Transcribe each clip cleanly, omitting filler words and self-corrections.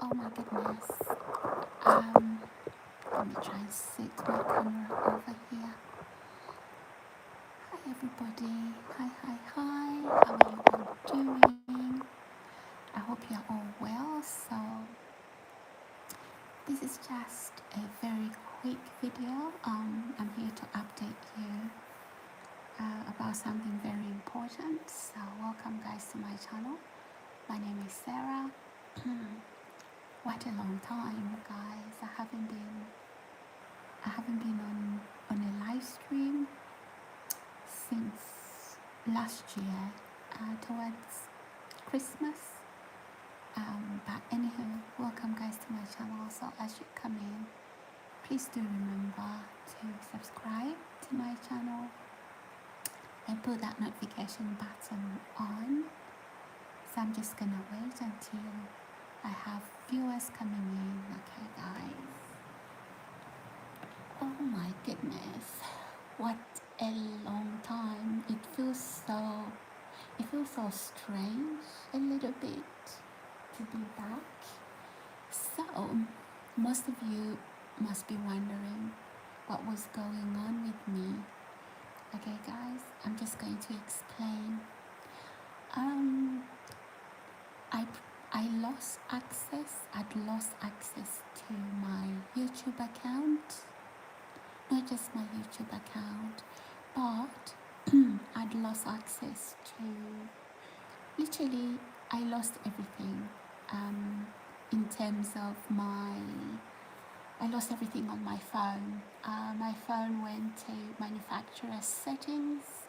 Oh my goodness. Let me try and set my camera over here. Hi everybody. Hi, hi, hi. How are you all doing? I hope you're all well. So this is just a very quick video. I'm here to update you about something very important. So welcome guys to my channel. My name is Sarah. What a long time, guys. I haven't been on a live stream since last year, towards Christmas. But anyhow, welcome guys to my channel. So as you come in, please do remember to subscribe to my channel and put that notification button on. So I'm just gonna wait until I have viewers coming in. Okay, guys. Oh my goodness, what a long time. It feels so strange a little bit to be back. So most of you must be wondering what was going on with me. Okay guys, I'm just going to explain. I I'd lost access to my YouTube account. Not just my YouTube account, but I'd lost access to, literally I lost everything. In terms of I lost everything on my phone. My phone went to manufacturer settings,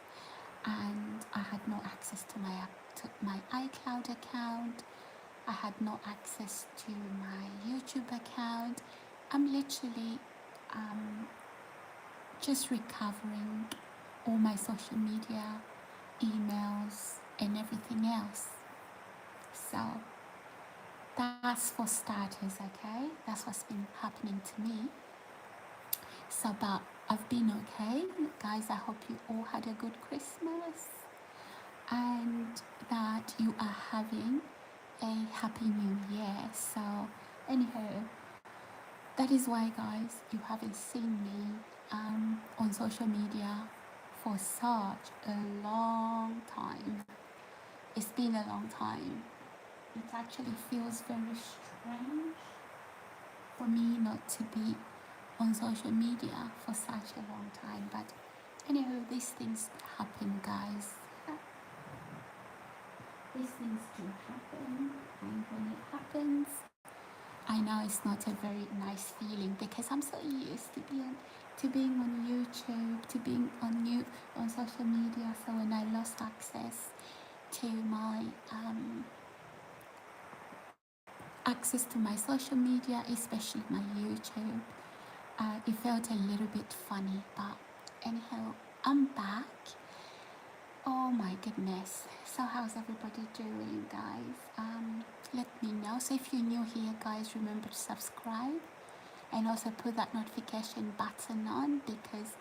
and I had no access to my iCloud account. I had no access to my YouTube account. I'm literally just recovering all my social media, emails, and everything else. So that's for starters, okay? That's what's been happening to me. So, but I've been okay. Guys, I hope you all had a good Christmas and that you are having a happy new year. So, anyhow, that is why, guys, you haven't seen me on social media for such a long time. It's been a long time. It actually feels very strange for me not to be on social media for such a long time. But anyhow, these things happen, guys. These things do happen, and when it happens, I know it's not a very nice feeling because I'm so used to being on YouTube, to being on social media. So when I lost access to my social media, especially my YouTube, it felt a little bit funny. But anyhow, I'm back. Oh my goodness. So how's everybody doing, guys? Let me know. So if you're new here, guys, remember to subscribe and also put that notification button on, because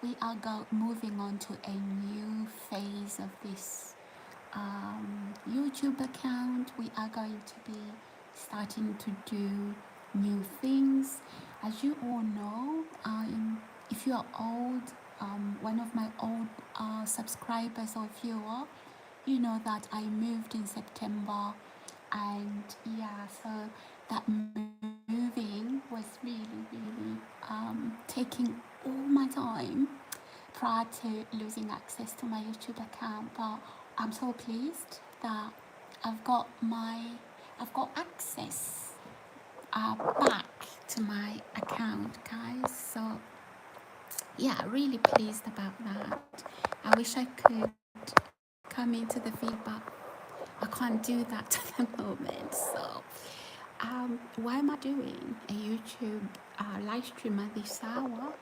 we are moving on to a new phase of this YouTube account. We are going to be starting to do new things. As you all know, if you are old, one of my old subscribers or viewer, you know that I moved in September, and yeah, so that moving was really taking all my time prior to losing access to my YouTube account. But I'm so pleased that I've got access back to my account, guys. So yeah, really pleased about that. I wish I could come into the feedback. I can't do that at the moment. So why am I doing a YouTube live stream at this hour?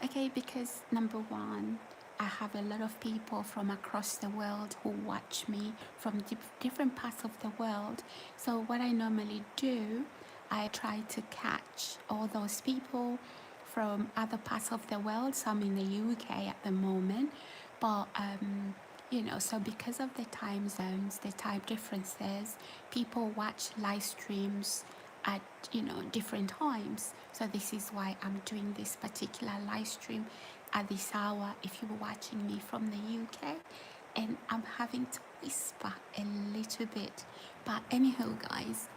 Okay, because number one, I have a lot of people from across the world who watch me from different parts of the world. So what I normally do, I try to catch all those people from other parts of the world. So I'm in the UK at the moment, but so because of the time zones, the time differences, people watch live streams at different times. So this is why I'm doing this particular live stream at this hour if you were watching me from the UK, and I'm having to whisper a little bit. But anyhow, guys,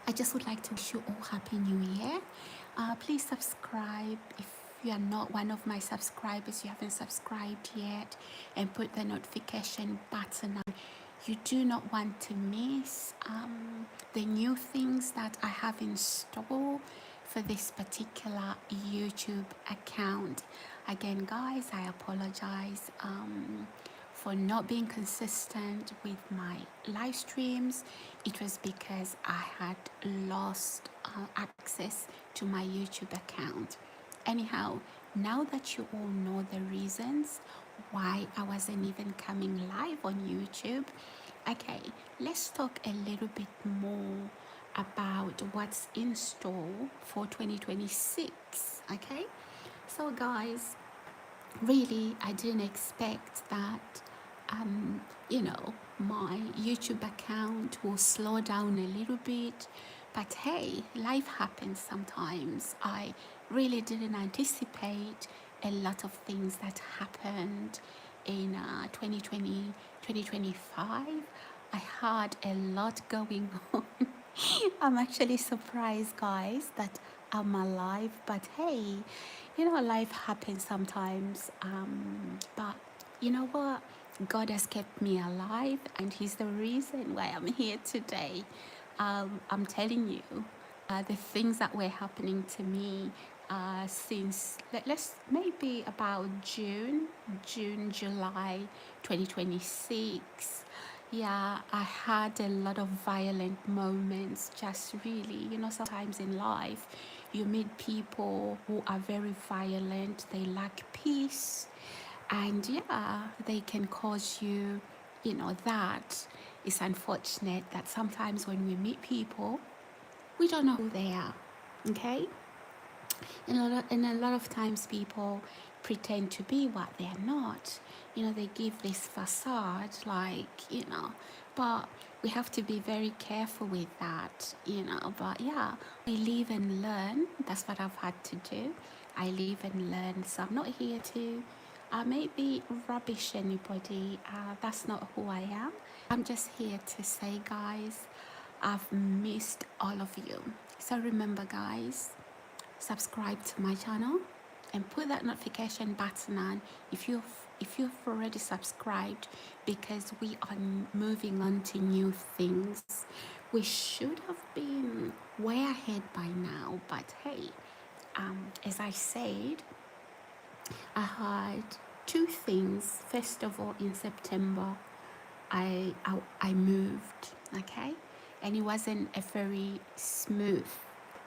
I just would like to wish you all happy new year. Please subscribe if you are not one of my subscribers, you haven't subscribed yet, and put the notification button on. You do not want to miss the new things that I have in store for this particular YouTube account. Again, guys, I apologize for not being consistent with my live streams. It was because I had lost access to my YouTube account. Anyhow, now that you all know the reasons why I wasn't even coming live on YouTube, okay, let's talk a little bit more about what's in store for 2026. Okay, so guys, really, I didn't expect that my YouTube account will slow down a little bit, but hey, life happens sometimes. I really didn't anticipate a lot of things that happened in 2020, 2025. I had a lot going on. I'm actually surprised, guys, that I'm alive, but hey, life happens sometimes. But you know what? God has kept me alive, and He's the reason why I'm here today. I'm telling you, the things that were happening to me since let's maybe about June, July 2026. Yeah, I had a lot of violent moments, just really, sometimes in life, you meet people who are very violent, they lack peace, and yeah, they can cause you, that. It's unfortunate that sometimes when we meet people, we don't know who they are, okay? And a lot of times people pretend to be what they're not. They give this facade, but we have to be very careful with that, But yeah, we live and learn. That's what I've had to do. I live and learn. So I'm not here to maybe rubbish anybody. That's not who I am. I'm just here to say, guys, I've missed all of you. So remember, guys, subscribe to my channel and put that notification button on if you've already subscribed, because we are moving on to new things. We should have been way ahead by now, but hey, as I said, I had two things. First of all, in September, I moved, okay, and it wasn't a very smooth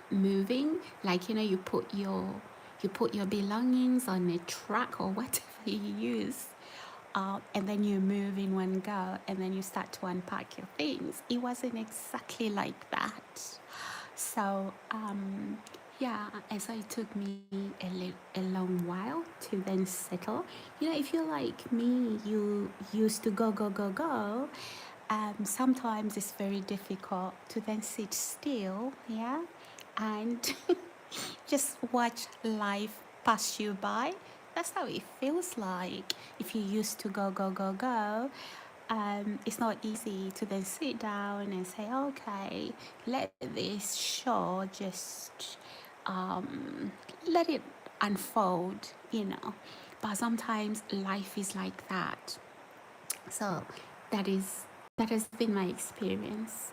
moving. Like, you put your belongings on a truck or whatever you use, and then you move in one go, and then you start to unpack your things. It wasn't exactly like that. So yeah, and so it took me a long while to then settle. If you're like me, you used to go, go, go, go. Sometimes it's very difficult to then sit still, yeah, and just watch life pass you by. That's how it feels like if you used to go, go, go, go. It's not easy to then sit down and say, okay, let this show just let it unfold, But sometimes life is like that. So that has been my experience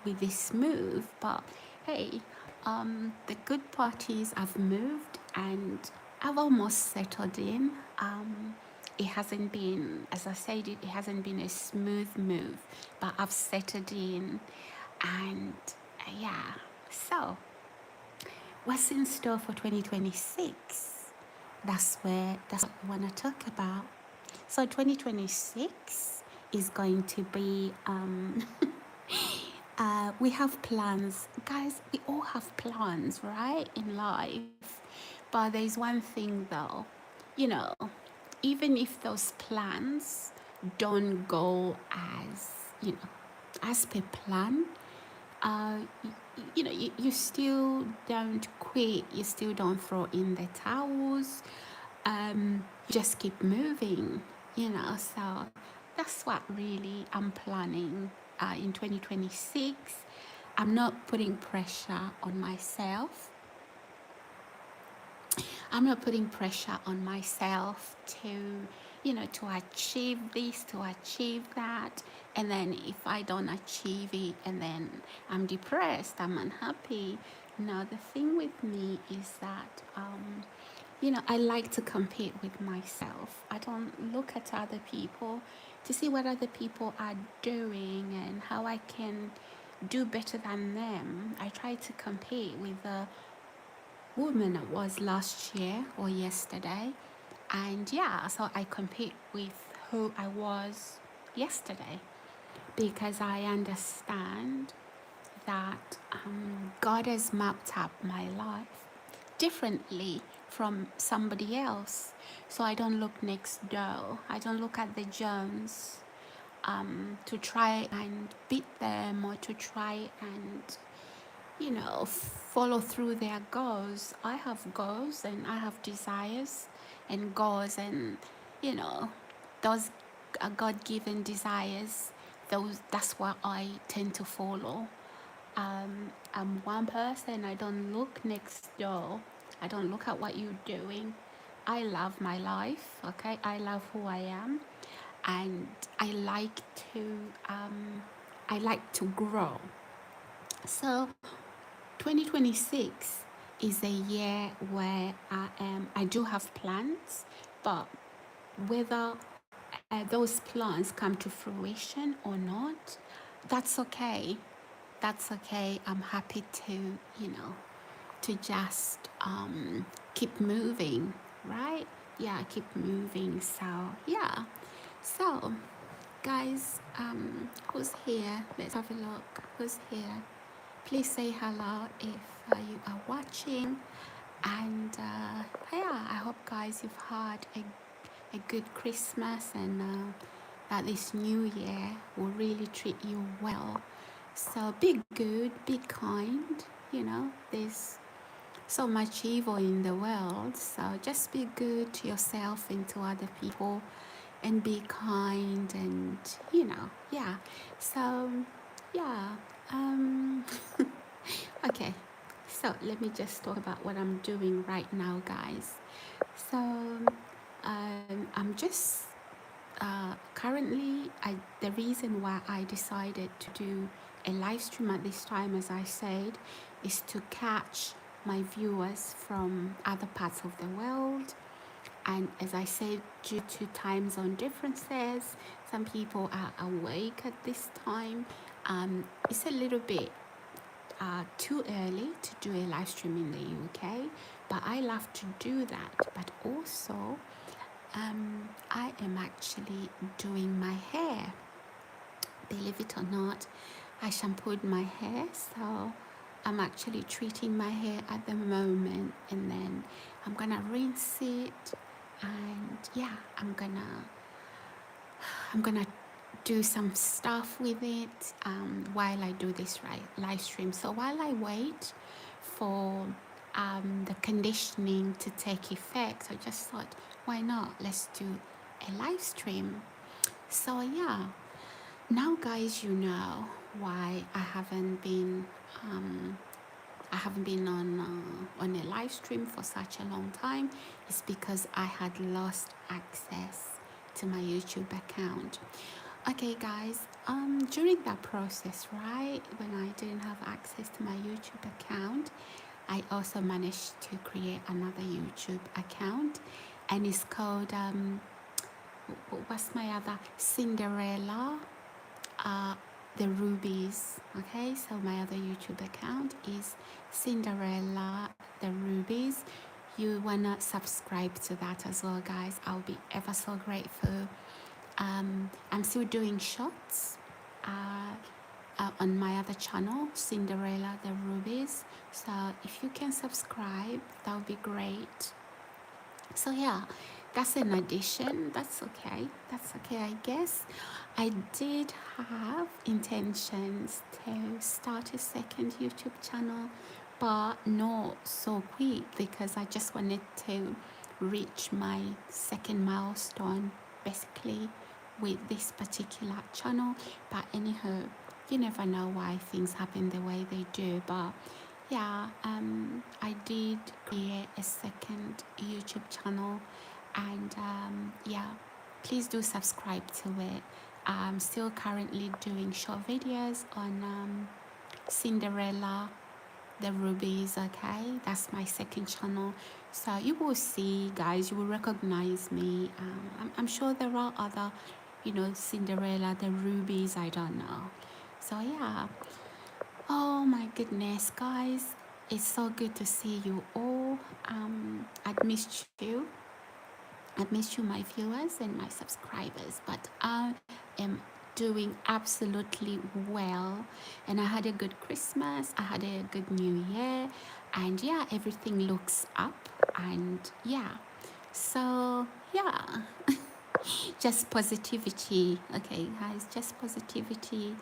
with this move. But hey, the good part is I've moved and I've almost settled in. It hasn't been, as I said, it hasn't been a smooth move, but I've settled in, and yeah. So what's in store for 2026? That's what I want to talk about. So 2026 is going to be we have plans, guys. We all have plans, right, in life. But there's one thing though, even if those plans don't go as per plan, you still don't quit, you still don't throw in the towels, you just keep moving, so that's what really I'm planning in 2026. I'm not putting pressure on myself. I'm not putting pressure on myself to achieve this, to achieve that. And then if I don't achieve it, and then I'm depressed, I'm unhappy. No, the thing with me is that, I like to compete with myself. I don't look at other people to see what other people are doing and how I can do better than them. I try to compete with the woman I was last year or yesterday. And yeah, so I compete with who I was yesterday because I understand that God has mapped up my life differently from somebody else. So I don't look next door. I don't look at the Jones to try and beat them or to try and follow through their goals. I have goals and I have desires and goals, and those are God-given desires. That's what I tend to follow. I'm one person. I don't look next door. I don't look at what you're doing. I love my life. Okay, I love who I am, and to I like to grow. So 2026 is a year where I do have plans, but whether those plans come to fruition or not, that's okay. That's okay. I'm happy to just keep moving, right? Yeah, keep moving. So yeah. So guys, who's here? Let's have a look. Who's here? Please say hello if you are watching. And yeah, I hope guys you've had a good Christmas, and that this new year will really treat you well. So be good, be kind. There's so much evil in the world, so just be good to yourself and to other people, and be kind, and yeah. So yeah. Okay, so let me just talk about what I'm doing right now, guys. So I'm just currently, the reason why I decided to do a live stream at this time, as I said, is to catch my viewers from other parts of the world. And as I said, due to time zone differences, some people are awake at this time. It's a little bit too early to do a live stream in the UK, but I love to do that. But also, I am actually doing my hair. Believe it or not, I shampooed my hair, so I'm actually treating my hair at the moment, and then I'm gonna rinse it, and yeah, I'm gonna do some stuff with it while I do this live stream. So while I wait for the conditioning to take effect, I just thought, why not? Let's do a live stream. So yeah, now guys, you know why I haven't been on a live stream for such a long time. It's because I had lost access to my YouTube account. Okay guys, during that process, right, when I didn't have access to my YouTube account, I also managed to create another YouTube account, and it's called what's my other, Cinderella the Rubies. Okay, so my other YouTube account is Cinderella the Rubies. You wanna subscribe to that as well, guys. I'll be ever so grateful. I'm still doing shots on my other channel, Cinderella the Rubies. So if you can subscribe, that would be great. So yeah, that's an addition. That's okay. That's okay, I guess. I did have intentions to start a second YouTube channel, but not so quick because I just wanted to reach my second milestone basically with this particular channel. But anyhow, you never know why things happen the way they do. But yeah, I did create a second YouTube channel, and yeah, please do subscribe to it. I'm still currently doing short videos on Cinderella, the rubies. Okay, that's my second channel, so you will see, guys, you will recognize me. I'm sure there are other, Cinderella, the rubies, I don't know. So yeah, oh my goodness, guys, it's so good to see you all. I'd missed you. I missed you, my viewers and my subscribers, but I am doing absolutely well. And I had a good Christmas, I had a good New Year, and yeah, everything looks up. And yeah, so yeah, just positivity. Okay, guys, just positivity.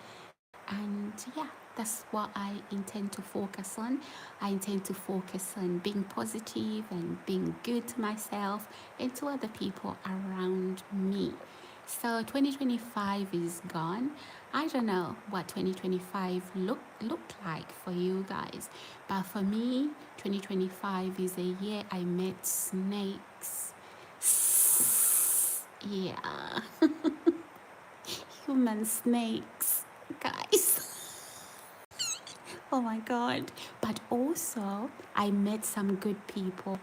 And yeah, that's what I intend to focus on. I intend to focus on being positive and being good to myself and to other people around me. So 2025 is gone. I don't know what 2025 looked like for you guys, but for me, 2025 is a year I met snakes. Yeah, human snakes, guys. Oh my God. But also, I met some good people.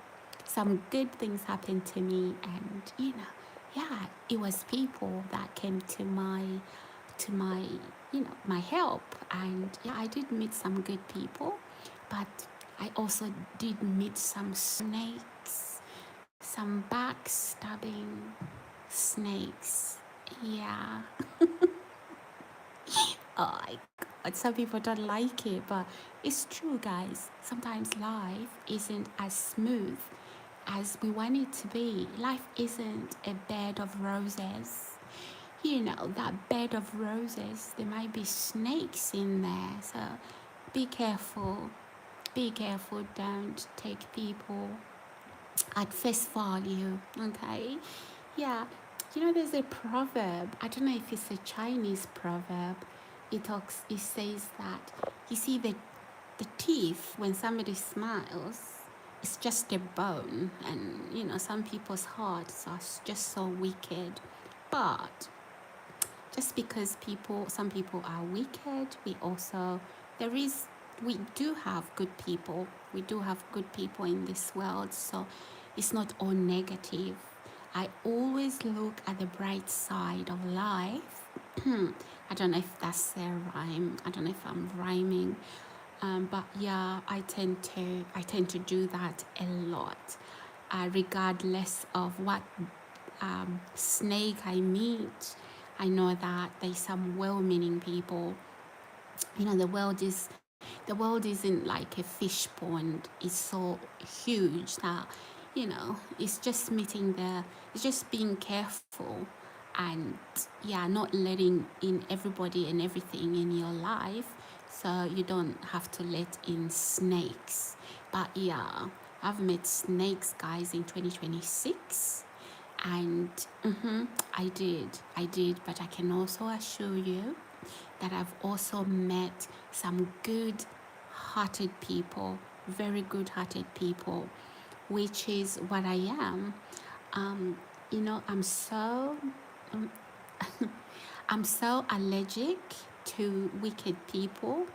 Some good things happened to me. And, yeah, it was people that came to my, my help. And yeah, I did meet some good people. But I also did meet some snakes, some backstabbing snakes. Yeah. Oh my God, some people don't like it, but it's true, guys. Sometimes life isn't as smooth as we want it to be. Life isn't a bed of roses. That bed of roses, there might be snakes in there. So be careful. Be careful. Don't take people at face value, okay? Yeah, there's a proverb. I don't know if it's a Chinese proverb. It says that you see the teeth when somebody smiles, it's just a bone, and some people's hearts are just so wicked. But just because some people are wicked, we do have good people. We do have good people in this world, so it's not all negative. I always look at the bright side of life. I don't know if that's a rhyme. I don't know if I'm rhyming, but yeah, I tend to do that a lot, regardless of what snake I meet. I know that there's some well-meaning people. The world isn't like a fish pond. It's so huge that it's just it's just being careful, and yeah, not letting in everybody and everything in your life, so you don't have to let in snakes. But yeah, I've met snakes, guys, in 2026. And I did, but I can also assure you that I've also met some good-hearted people, very good-hearted people, which is what I am. I'm so um, I'm so allergic to wicked people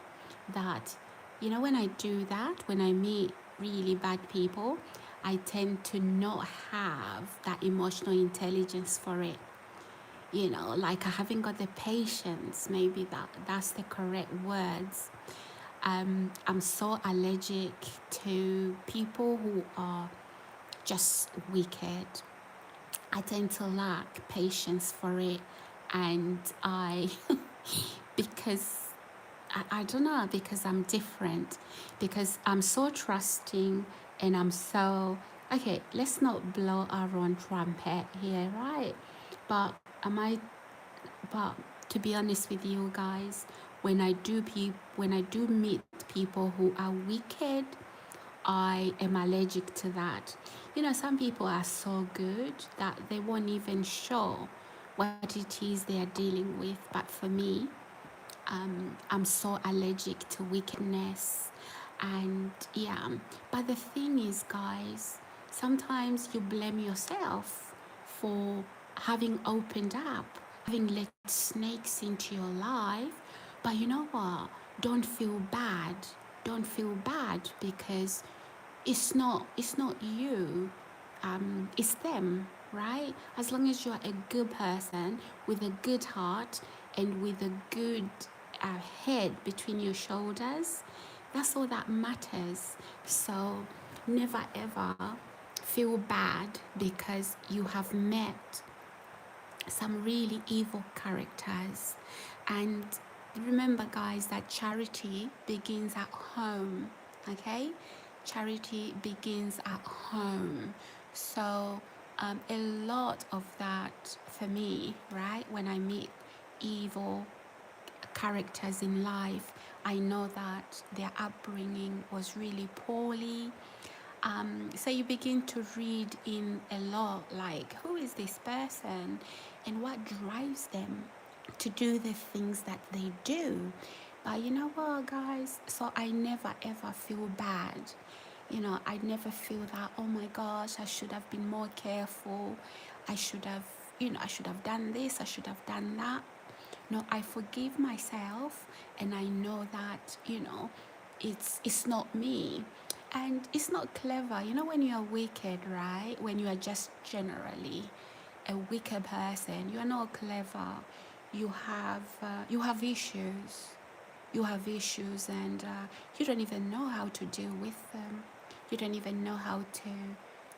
that, when I do that, when I meet really bad people, I tend to not have that emotional intelligence for it. Like I haven't got the patience, maybe that's the correct words. I'm so allergic to people who are just wicked. I tend to lack patience for it, and because I don't know, because I'm different, because I'm so trusting, and I'm so Okay, let's not blow our own trumpet here, right? But am I? But to be honest with you guys, when I do meet people who are wicked, I am allergic to that. You know, some people are so good that they won't even show what it is they are dealing with. But for me, I'm so allergic to wickedness. And yeah, but the thing is, guys, sometimes you blame yourself for having opened up, having let snakes into your life. But you know what? Don't feel bad. Don't feel bad because it's not you, it's them, right? As long as you're a good person with a good heart and with a good head between your shoulders, that's all that matters. So never ever feel bad because you have met some really evil characters. And remember, guys, that charity begins at home, okay? Charity begins at home. So, a lot of that for me, right? When I meet evil characters in life, I know that their upbringing was really poorly. So you begin to read in a lot, like who is this person and what drives them to do the things that they do. But you know what, guys? So I never ever feel bad. You know, I never feel that, oh my gosh, I should have been more careful. I should have, I should have done this, I should have done that. No, I forgive myself and I know that, it's not me. And it's not clever. You know, when you are wicked, right? When you are just generally a wicked person, you are not clever. You have issues. You have issues, and you don't even know how to deal with them. You don't even know how to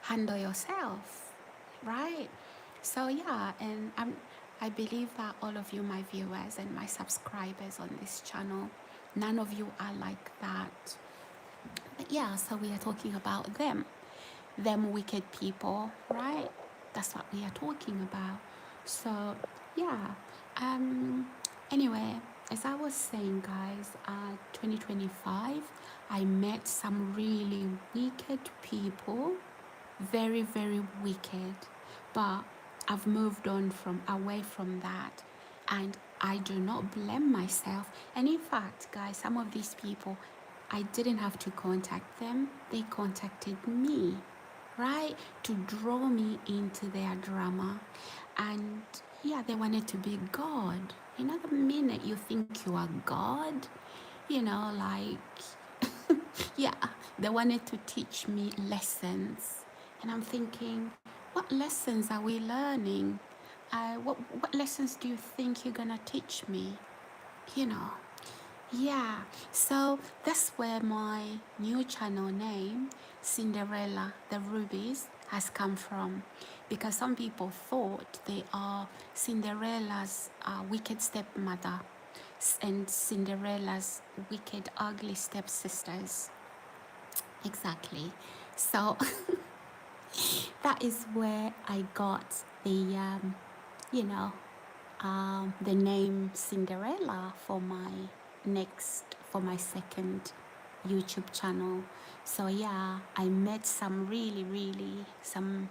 handle yourself, right? So yeah, and I believe that all of you, my viewers and my subscribers on this channel, none of you are like that. But yeah, so we are talking about them wicked people, right? That's what we are talking about. So yeah, um, anyway, as I was saying, guys, 2025, I met some really wicked people, very, very wicked, but I've moved on from away from that, and I do not blame myself. And in fact, guys, some of these people, I didn't have to contact them, they contacted me, right, to draw me into their drama. And yeah, they wanted to be God. You know, the minute you think you are God, like yeah, they wanted to teach me lessons. And I'm thinking, what lessons are we learning? What lessons do you think you're gonna teach me? You know, yeah. So that's where my new channel name, Cinderella the Rubies, has come from. Because some people thought they are Cinderella's wicked stepmother and Cinderella's wicked, ugly stepsisters. Exactly. So that is where I got you know, the name Cinderella for my second YouTube channel. So yeah, I met some really, really, some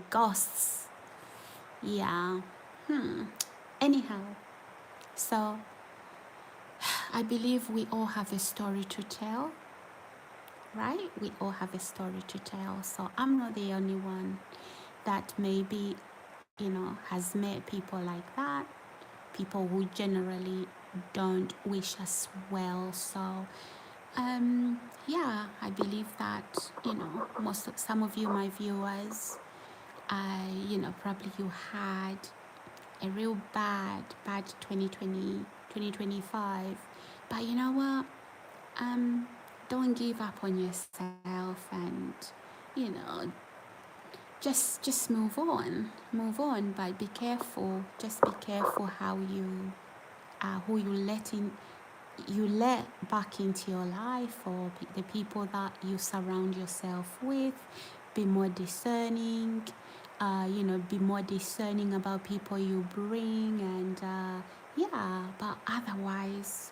ghosts. Yeah. Anyhow, so I believe we all have a story to tell, right? We all have a story to tell. So I'm not the only one that maybe, has met people like that, people who generally don't wish us well. So, yeah, I believe that, some of you, my viewers, probably you had a real bad 2020, 2025. But you know what? Don't give up on yourself, and, you know, just move on, but be careful. Just be careful how who you let back into your life, or the people that you surround yourself with. be more discerning, be more discerning about people you bring, and but otherwise,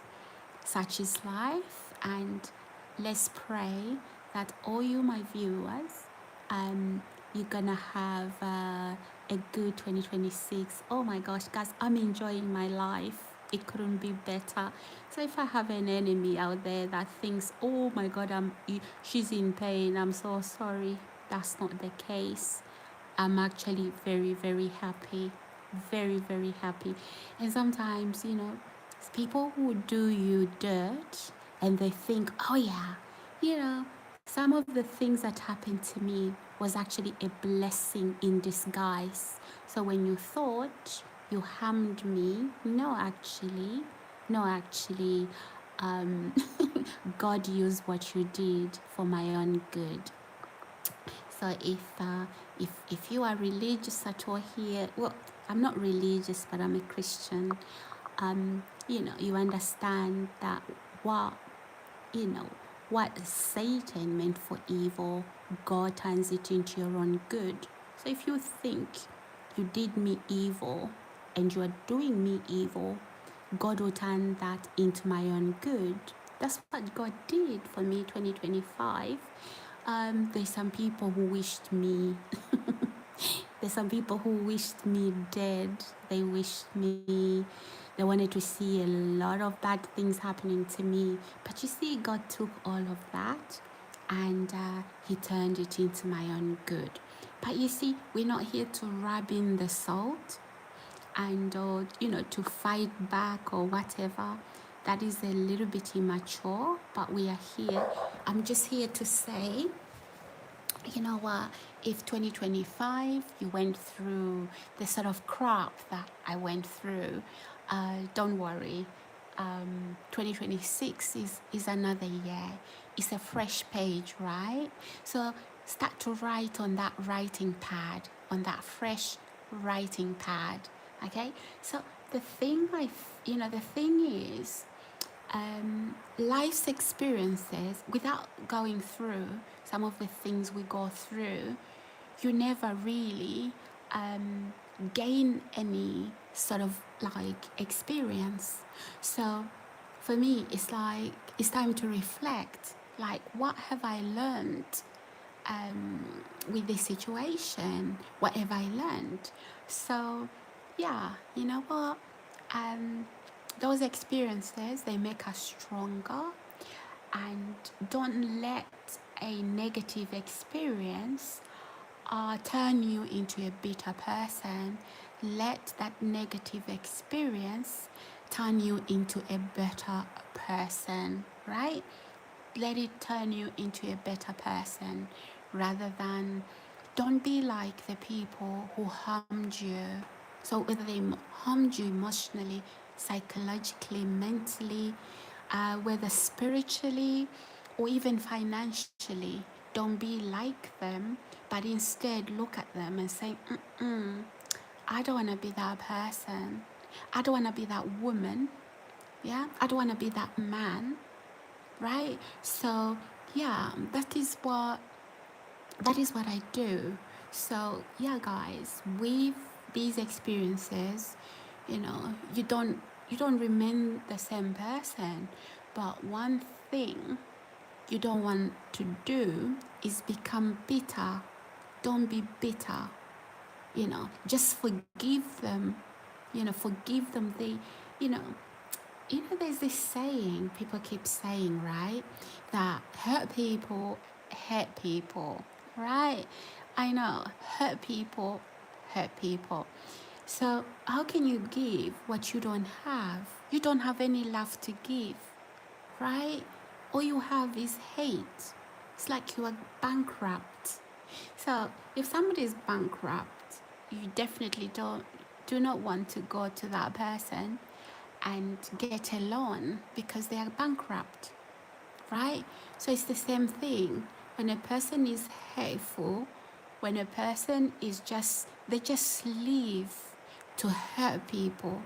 such is life. And let's pray that all you, my viewers, you're gonna have a good 2026. Oh my gosh, guys, I'm enjoying my life. It couldn't be better. So if I have an enemy out there that thinks, oh my god, she's in pain, I'm so sorry, that's not the case. I'm actually very, very happy. Very, very happy. And sometimes, people who do you dirt and they think, oh yeah, some of the things that happened to me was actually a blessing in disguise. So when you thought you harmed me, no, actually, um, God used what you did for my own good. So if you are religious at all here, well, I'm not religious, but I'm a Christian. You understand that what what Satan meant for evil, God turns it into your own good. So if you think you did me evil and you are doing me evil, God will turn that into my own good. That's what God did for me 2025. There's some people who wished me there's some people who wished me dead. They wanted to see a lot of bad things happening to me. But you see, God took all of that and he turned it into my own good. But you see, we're not here to rub in the salt and to fight back or whatever. That is a little bit immature, but we are here. I'm just here to say, you know what, if 2025 you went through the sort of crap that I went through, don't worry. 2026 is another year. It's a fresh page, right? So start to write on that writing pad, on that fresh writing pad. Okay, so the thing is, life's experiences, without going through some of the things we go through, you never really gain any sort of like experience. So for me, it's like it's time to reflect, like, what have I learned with this situation? What have I learned? So yeah, you know what, those experiences, they make us stronger. And don't let a negative experience turn you into a bitter person. Let that negative experience turn you into a better person, right? Let it turn you into a better person, rather than, don't be like the people who harmed you. So whether they harmed you emotionally, psychologically, mentally, whether spiritually or even financially, don't be like them, but instead look at them and say, I don't want to be that person. I don't want to be that woman. Yeah, I don't want to be that man, right? So yeah, that is what I do. So yeah, guys, with these experiences, you don't remain the same person. But one thing you don't want to do is become bitter. Don't be bitter. Just forgive them. Forgive them. There's this saying people keep saying, right? That hurt people, right? I know, hurt people. So how can you give what you don't have? You don't have any love to give, right? All you have is hate. It's like you are bankrupt. So if somebody is bankrupt, you definitely do not want to go to that person and get a loan because they are bankrupt, right? So it's the same thing. When a person is hateful, when a person is they just live to hurt people,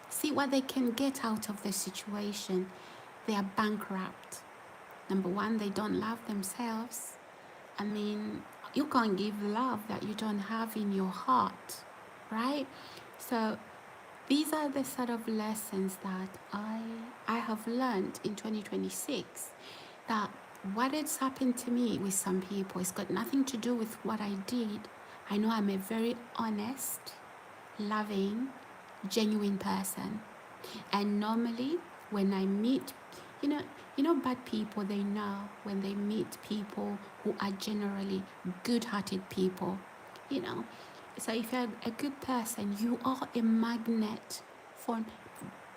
see what they can get out of the situation. They are bankrupt. Number one, they don't love themselves. I mean, you can't give love that you don't have in your heart, right? So these are the sort of lessons that I have learned in 2026, that what has happened to me with some people, it's got nothing to do with what I did. I know I'm a very honest, loving, genuine person. And normally when I meet, you know, bad people, they know when they meet people who are generally good-hearted people, you know. So if you're a good person, you are a magnet for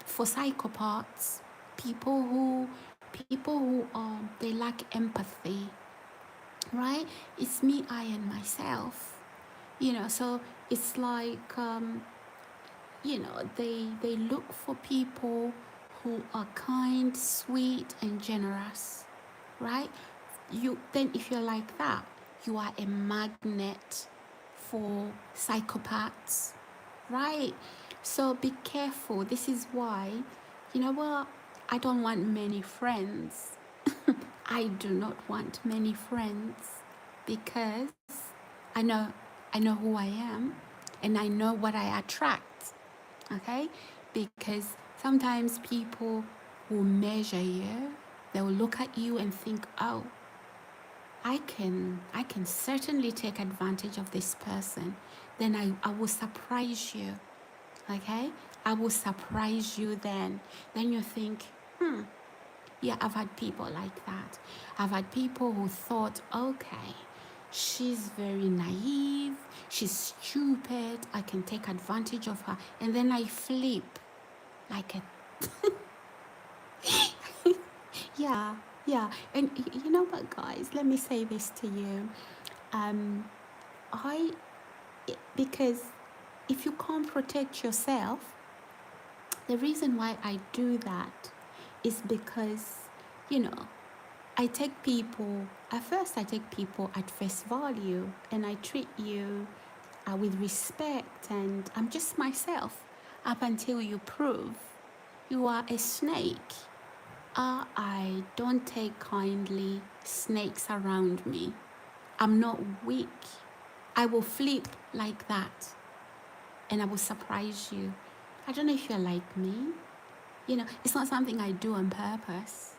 psychopaths, people who they lack empathy, right? It's me, I, and myself, you know. So it's like they look for people who are kind, sweet, and generous, right? If you're like that, you are a magnet for psychopaths, right? So be careful. This is why, you know what? I don't want many friends. I do not want many friends, because I know I know who I am, and I know what I attract. Okay? Because sometimes people will measure you. They will look at you and think, "Oh, I can certainly take advantage of this person." Then I will surprise you. Okay? I will surprise you then. Then you think, yeah, I've had people like that. I've had people who thought, okay, she's very naive, she's stupid, I can take advantage of her. And then I flip like a yeah, yeah. And you know what, guys? Let me say this to you. Um, I because if you can't protect yourself, the reason why I do that is because, you know, I take people at face value, and I treat you with respect, and I'm just myself up until you prove you are a snake. I don't take kindly snakes around me. I'm not weak. I will flip like that, and I will surprise you. I don't know if you're like me. You know, it's not something I do on purpose.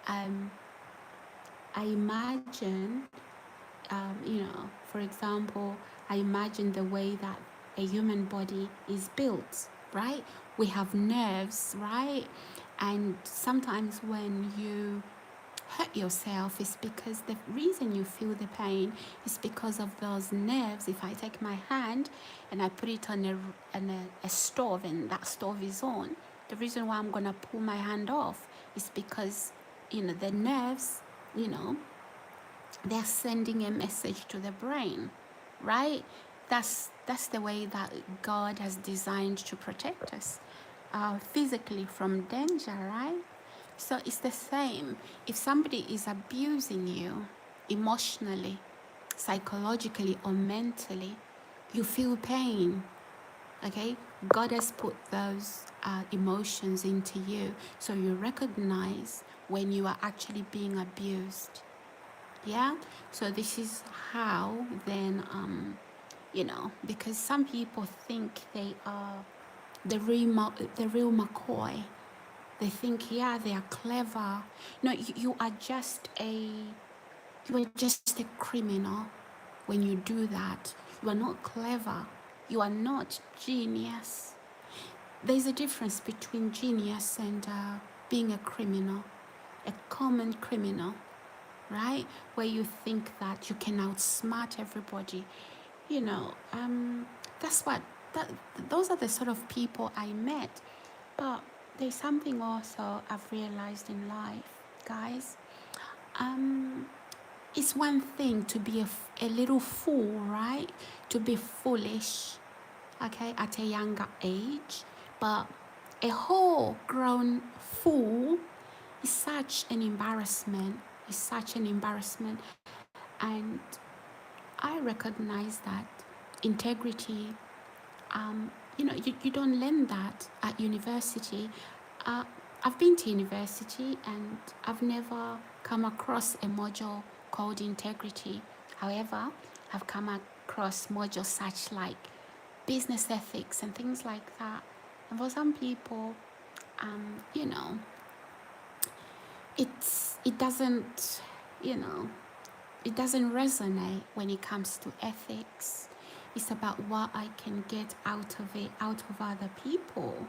I imagine, for example, I imagine the way that a human body is built, right? We have nerves, right? And sometimes when you hurt yourself, it's because the reason you feel the pain is because of those nerves. If I take my hand and I put it on a stove, and that stove is on, the reason why I'm going to pull my hand off is because, the nerves, they're sending a message to the brain, right? That's the way that God has designed to protect us physically from danger, right? So it's the same. If somebody is abusing you emotionally, psychologically, or mentally, you feel pain. Okay? God has put those emotions into you, so you recognize when you are actually being abused. Yeah? So this is how then, because some people think they are the real McCoy. They think, yeah, they are clever. No, you are just a criminal when you do that. You are not clever. You are not genius. There's a difference between genius and being a criminal, a common criminal, right? Where you think that you can outsmart everybody. You know, that's what that. Those are the sort of people I met. But there's something also I've realized in life, guys. It's one thing to be a little fool, right? To be foolish, okay, at a younger age. But a whole grown fool is such an embarrassment. It's such an embarrassment. And I recognize that integrity, you don't learn that at university. Uh, I've been to university and I've never come across a module called integrity. However, I've come across modules such like business ethics and things like that. And for some people, you know, it doesn't, you know, it doesn't resonate when it comes to ethics. It's about what I can get out of it, out of other people.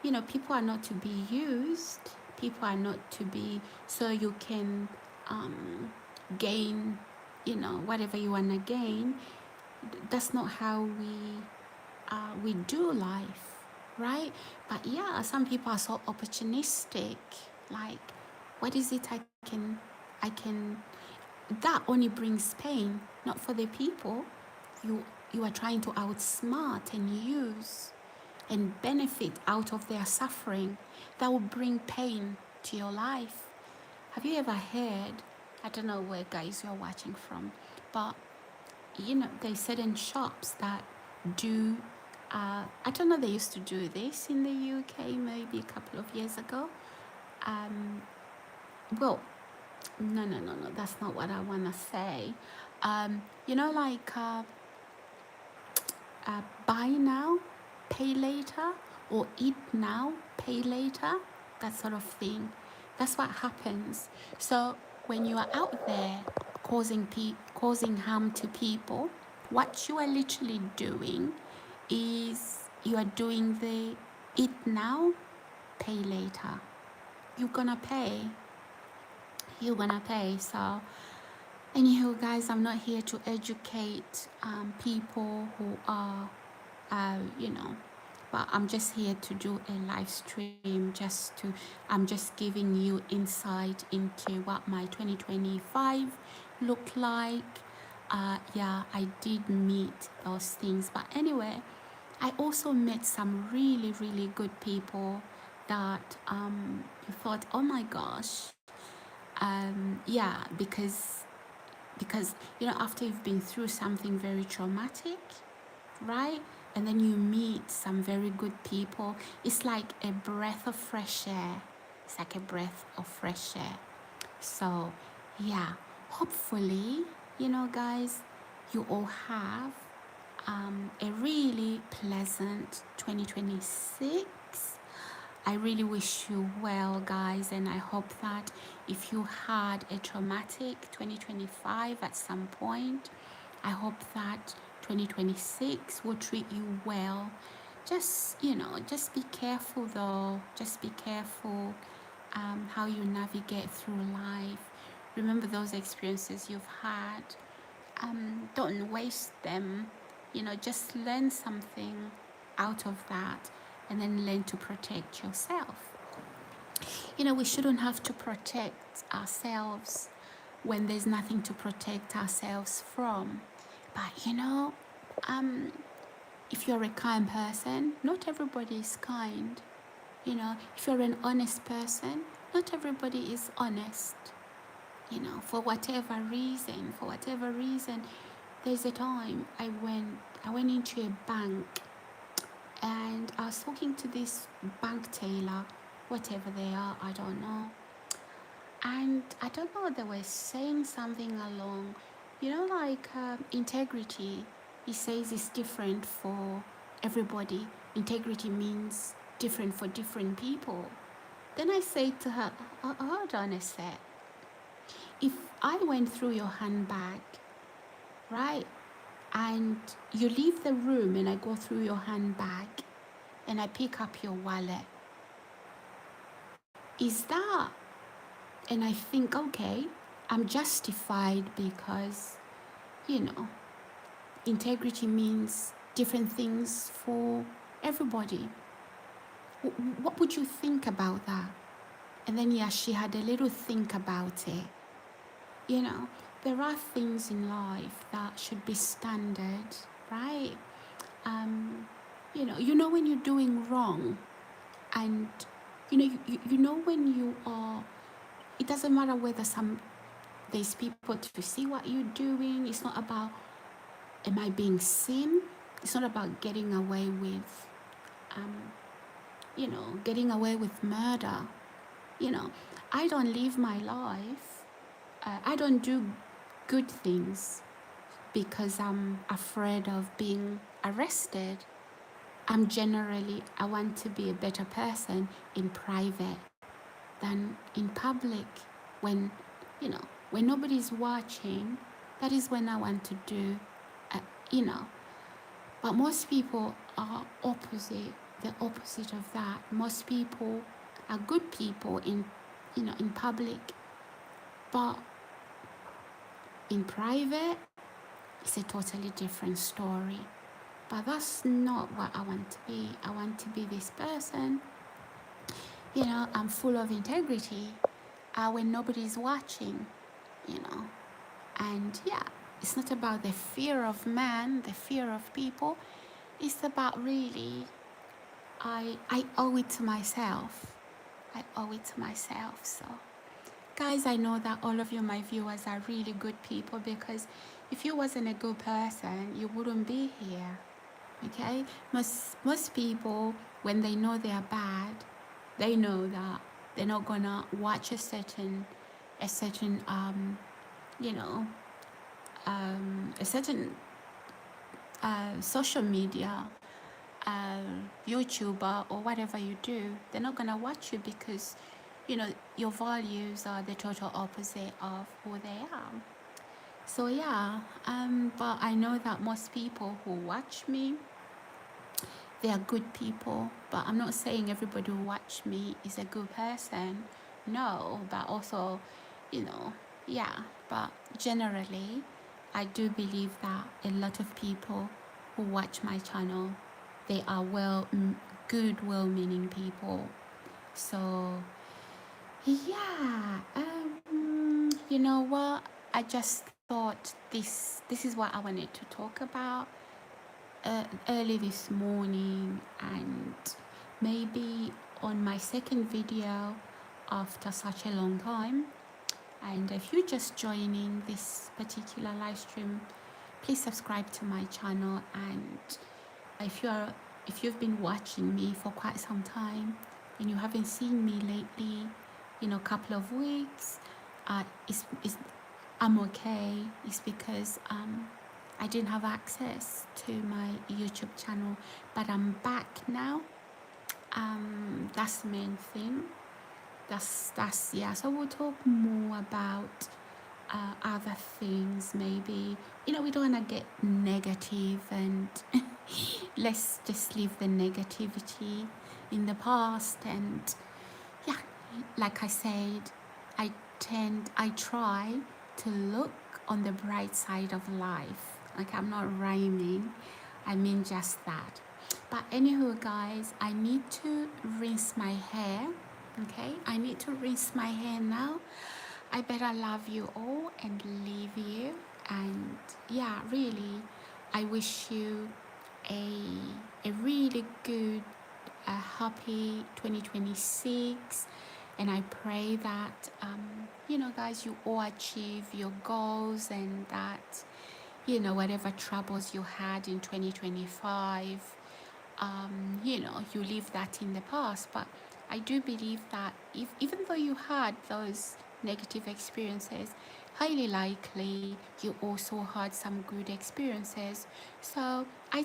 You know, people are not to be used. People are not to be so you can gain, you know, whatever you want to gain. That's not how we do life, right? But yeah, some people are so opportunistic. Like, what is it I can that only brings pain, not for the people you are trying to outsmart and use and benefit out of their suffering. That will bring pain to your life. Have you ever heard, I don't know where guys you're watching from, but you know, there's certain shops that do, I don't know, they used to do this in the UK maybe a couple of years ago. Um, well, no, that's not what I want to say. You know, like buy now, pay later, or eat now, pay later, that sort of thing. That's what happens. So when you are out there causing harm to people, what you are literally doing is you are doing the eat now, pay later. You're gonna pay. You're gonna pay. So anywho, guys, I'm not here to educate people who are, you know, but I'm just here to do a live stream. I'm just giving you insight into what my 2025 looked like. Yeah, I did meet those things, but anyway, I also met some really, really good people that you thought, oh my gosh, yeah, because you know, after you've been through something very traumatic, right, and then you meet some very good people, it's like a breath of fresh air. It's like a breath of fresh air. So yeah, hopefully, you know, guys, you all have a really pleasant 2026. I really wish you well, guys, and I hope that if you had a traumatic 2025 at some point, I hope that 2026 will treat you well. Just, you know, just be careful though. Just be careful how you navigate through life. Remember those experiences you've had. Don't waste them. You know, just learn something out of that and then learn to protect yourself. You know, we shouldn't have to protect ourselves when there's nothing to protect ourselves from. But you know, if you're a kind person, not everybody is kind. You know, if you're an honest person, not everybody is honest. You know, for whatever reason, there's a time I went into a bank and I was talking to this bank teller, whatever they are, I don't know. And I don't know, they were saying something along, you know, like integrity. He says it's different for everybody. Integrity means different for different people. Then I say to her, hold on a sec. If I went through your handbag, right, and you leave the room and I go through your handbag and I pick up your wallet, is that, and I think, okay, I'm justified because, you know, integrity means different things for everybody. What would you think about that? And then, yeah, she had a little think about it. You know, there are things in life that should be standard, right? You know when you're doing wrong, and you know when you are. It doesn't matter whether there's people to see what you're doing. It's not about am I being seen. It's not about getting away with, getting away with murder. You know, I don't live my life. I don't do good things because I'm afraid of being arrested. I want to be a better person in private than in public. When, when nobody's watching, that is when I want to do, uh, you know. But most people are the opposite of that. Most people are good people in public, but in private, it's a totally different story. But that's not what I want to be. I want to be this person, I'm full of integrity when nobody's watching, you know. And yeah, it's not about the fear of man, the fear of people. It's about really, I owe it to myself. I owe it to myself. So, guys, I know that all of you, my viewers, are really good people, because if you wasn't a good person, you wouldn't be here. Okay? Most people, when they know they are bad, they know that they're not gonna watch a certain you know a certain social media, YouTuber or whatever you do. They're not gonna watch you because your values are the total opposite of who they are. So yeah, but I know that most people who watch me, they are good people. But I'm not saying everybody who watch me is a good person. No, but also, yeah. But generally, I do believe that a lot of people who watch my channel, they are good, well-meaning people. So yeah, you know what? I just thought this is what I wanted to talk about early this morning, and maybe on my second video after such a long time. And if you're just joining this particular live stream, please subscribe to my channel. And if you've been watching me for quite some time and you haven't seen me lately, a couple of weeks, I'm okay. It's because I didn't have access to my YouTube channel, but I'm back now. That's the main thing. That's yeah. So we'll talk more about other things. Maybe we don't want to get negative, and let's just leave the negativity in the past. And yeah, like I said, I try to look on the bright side of life. Like, I'm not rhyming, I mean just that. But anywho, guys, I need to rinse my hair. Okay, I need to rinse my hair now. I better love you all and leave you. And yeah, really, I wish you a really good, happy 2026. And I pray that, guys, you all achieve your goals, and that, whatever troubles you had in 2025, you leave that in the past. But I do believe that even though you had those negative experiences, highly likely you also had some good experiences. So I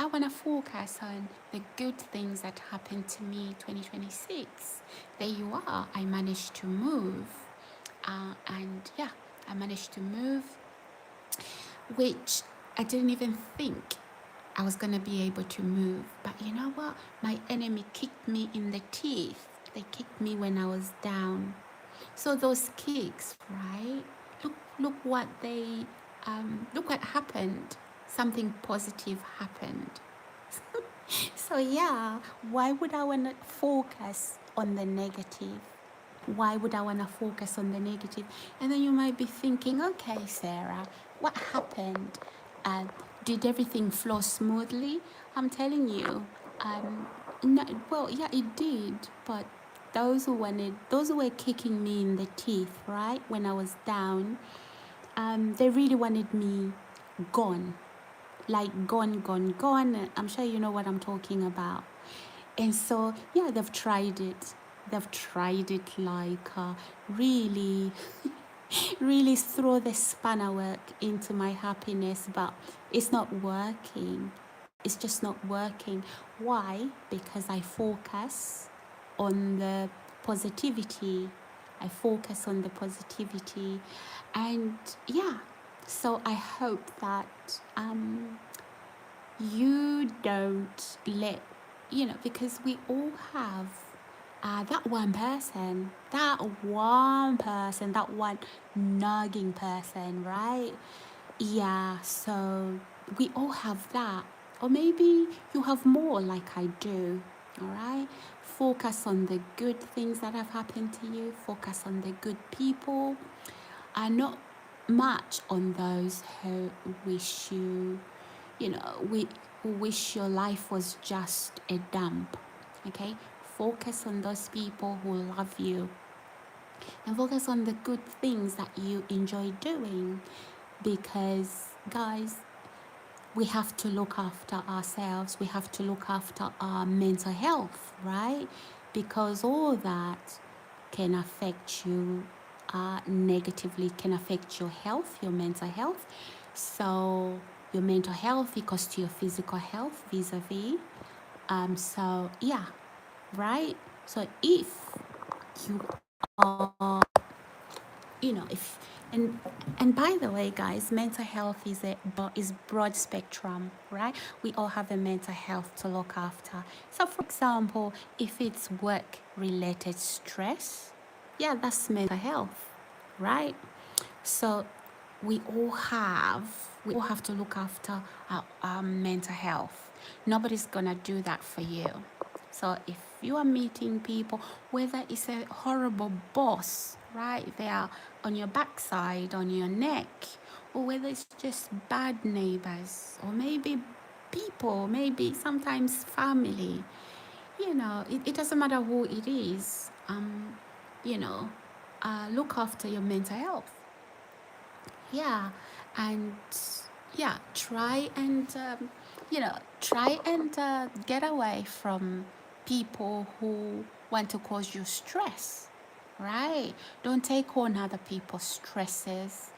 want to focus on the good things that happened to me 2026. There you are. I managed to move. And yeah, I managed to move, which I didn't even think I was going to be able to move. But you know what? My enemy kicked me in the teeth. They kicked me when I was down. So those kicks, right? Look what look what happened. Something positive happened. So yeah, why would I want to focus on the negative? Why would I want to focus on the negative? And then you might be thinking, okay, Sarah, what happened? Did everything flow smoothly? I'm telling you, no, well, yeah, it did, but those who were kicking me in the teeth, right, when I was down, they really wanted me gone, like gone. I'm sure you know what I'm talking about. And so, yeah, they've tried it. They've tried it like really. really throw the spanner work into my happiness, but it's not working. It's just not working. Why? Because I focus on the positivity. I focus on the positivity. And yeah, so I hope that you don't let, because we all have that one nagging person, right? Yeah, so we all have that. Or maybe you have more like I do, all right? Focus on the good things that have happened to you, focus on the good people, and not much on those who wish you, who wish your life was just a dump, okay? Focus on those people who love you and focus on the good things that you enjoy doing, because guys, we have to look after ourselves, we have to look after our mental health, right? Because all that can affect you negatively, can affect your health, your mental health. So your mental health equals to your physical health, vis-a-vis. So yeah, right? So if you are, if and by the way, guys, mental health is broad spectrum, right? We all have a mental health to look after. So for example, if it's work related stress, yeah, that's mental health, right? So we all have to look after our mental health. Nobody's gonna do that for you. So if you are meeting people, whether it's a horrible boss, right, they are on your backside, on your neck, or whether it's just bad neighbors, or maybe people, maybe sometimes family, it doesn't matter who it is. You know, look after your mental health. Yeah, and yeah, try and get away from people who want to cause you stress, right? Don't take on other people's stresses.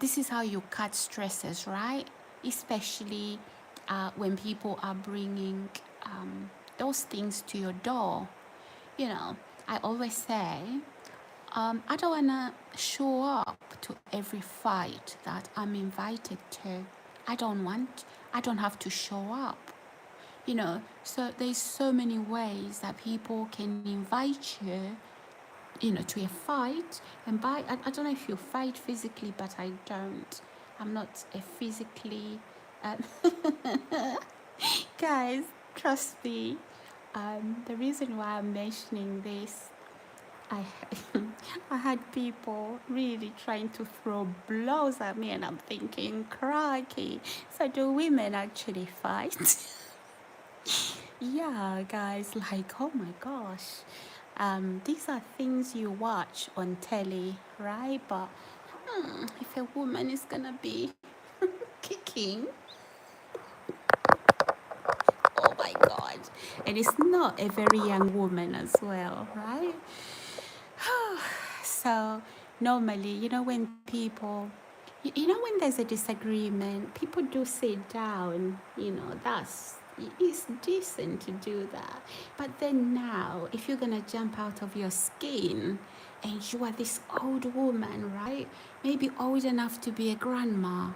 This is how you cut stresses, right? Especially when people are bringing those things to your door. I always say, I don't want to show up to every fight that I'm invited to. I don't have to show up. So there's so many ways that people can invite you, to a fight. And I don't know if you fight physically, but I don't. I'm not a physically, uh, guys, trust me. The reason why I'm mentioning this, I I had people really trying to throw blows at me, and I'm thinking, crikey. So do women actually fight? Yeah, guys, like, oh my gosh. These are things you watch on telly, right? But if a woman is gonna be kicking, oh my god. And it's not a very young woman as well, right? So normally, when people, when there's a disagreement, people do sit down. It's decent to do that. But then now, if you're gonna jump out of your skin, and you are this old woman, right? Maybe old enough to be a grandma.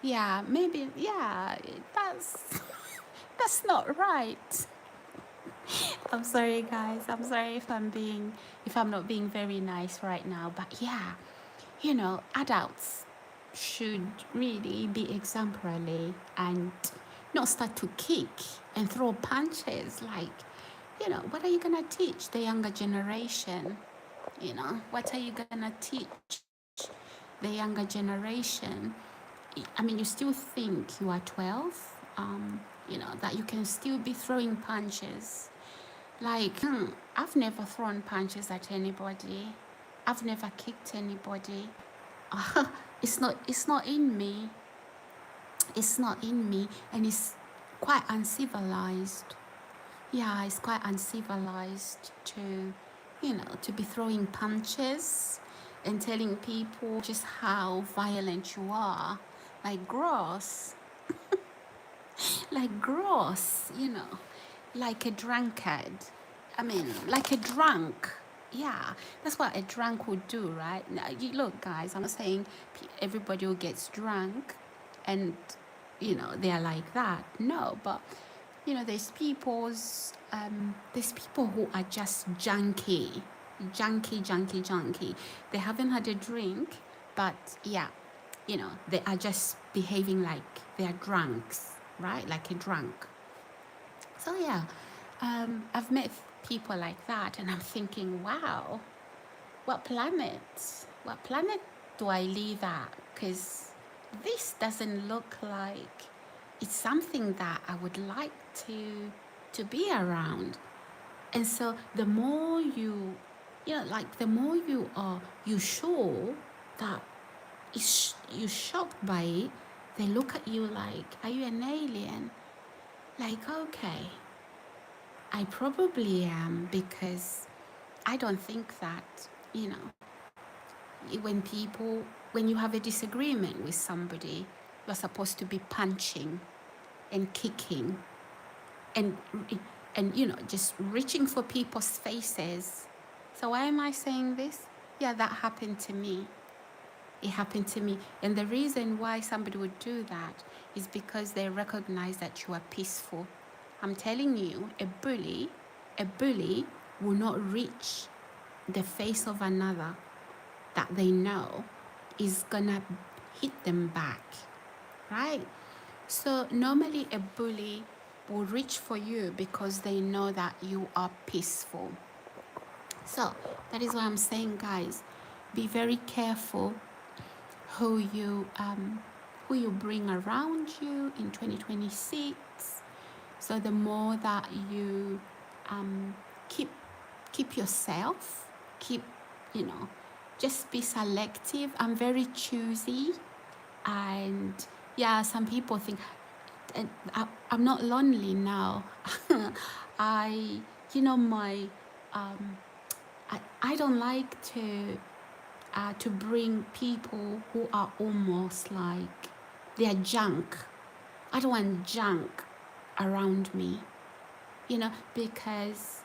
Yeah, maybe. Yeah, that's that's not right. I'm sorry, guys. I'm sorry if I'm not being very nice right now. But yeah, adults should really be exemplary and not start to kick and throw punches. Like, what are you gonna teach the younger generation? What are you gonna teach the younger generation? I mean, you still think you are 12, that you can still be throwing punches. Like, I've never thrown punches at anybody. I've never kicked anybody. It's not in me. It's not in me, and it's quite uncivilized. Yeah, it's quite uncivilized to be throwing punches. and telling people just how violent you are, like gross, like gross, like a drunkard. I mean, like a drunk. Yeah, that's what a drunk would do, right? Now, look, guys, I'm not saying everybody who gets drunk and, they are like that. No, but, there's people who are just junky. They haven't had a drink, but yeah, they are just behaving like they are drunks, right? Like a drunk. So yeah, I've met people like that, and I'm thinking, wow, what planet? What planet do I live at? Because this doesn't look like it's something that I would like to be around. And so the more the more you show that you're shocked by it, they look at you like, are you an alien? Like, okay, I probably am, because I don't think that, when you have a disagreement with somebody, you're supposed to be punching and kicking and just reaching for people's faces. So why am I saying this? Yeah, that happened to me. It happened to me. And the reason why somebody would do that is because they recognize that you are peaceful. I'm telling you, a bully will not reach the face of another that they know is gonna hit them back, right? So normally a bully will reach for you because they know that you are peaceful. So that is why I'm saying, guys, be very careful who you bring around you in 2026. So the more that you keep yourself, you know just be selective. I'm very choosy, and yeah, some people think, and I'm not lonely now. I my I don't like to bring people who are almost like they are junk. I don't want junk around me, because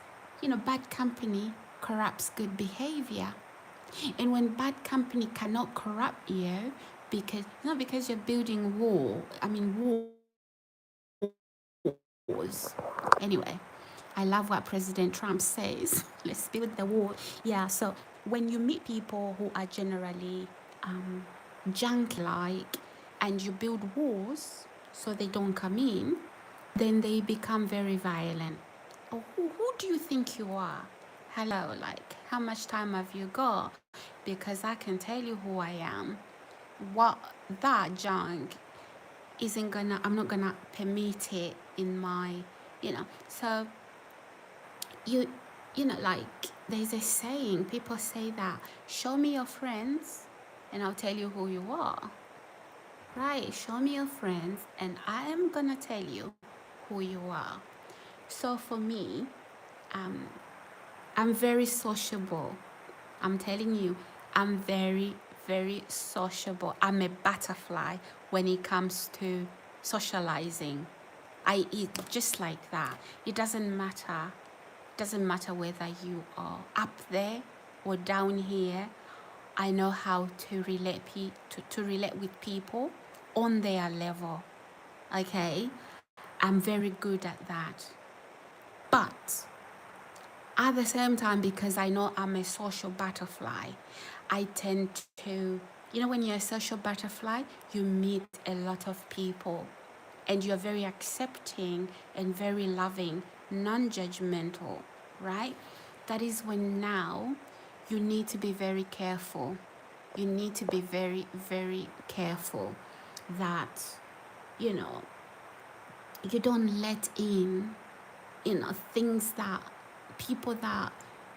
bad company corrupts good behavior. And when bad company cannot corrupt you, because not because you're building wars. Anyway, I love what President Trump says. Let's build the wall. Yeah, so when you meet people who are generally junk-like, and you build walls so they don't come in, then they become very violent. Oh, who do you think you are? Hello, like, how much time have you got? Because I can tell you who I am. What that junk I'm not gonna permit it in my, So like, there's a saying, people say that, show me your friends and I'll tell you who you are. Right, show me your friends and I am gonna tell you who you are. So for me, I'm very sociable. I'm telling you, I'm very, very sociable. I'm a butterfly when it comes to socializing. I eat just like that. It doesn't matter. Doesn't matter whether you are up there or down here. I know how to relate to relate with people on their level. Okay, I'm very good at that. But at the same time, because I know I'm a social butterfly, I tend to, when you're a social butterfly, you meet a lot of people and you're very accepting and very loving, non-judgmental, right? That is when now you need to be very careful. You need to be very, very careful that, you don't let in, things that, people that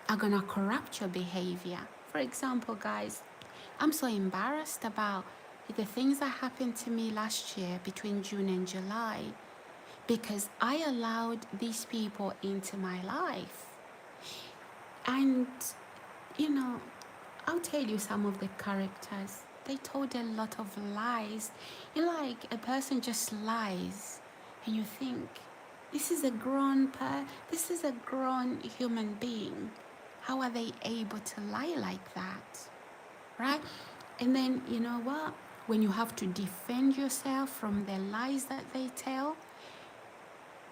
are gonna corrupt your behavior. For example, guys, I'm so embarrassed about the things that happened to me last year between June and July, because I allowed these people into my life. And, I'll tell you some of the characters. They told a lot of lies. You know, like a person just lies, and you think, this is a grown human being. How are they able to lie like that, right? And then you know what? When you have to defend yourself from the lies that they tell,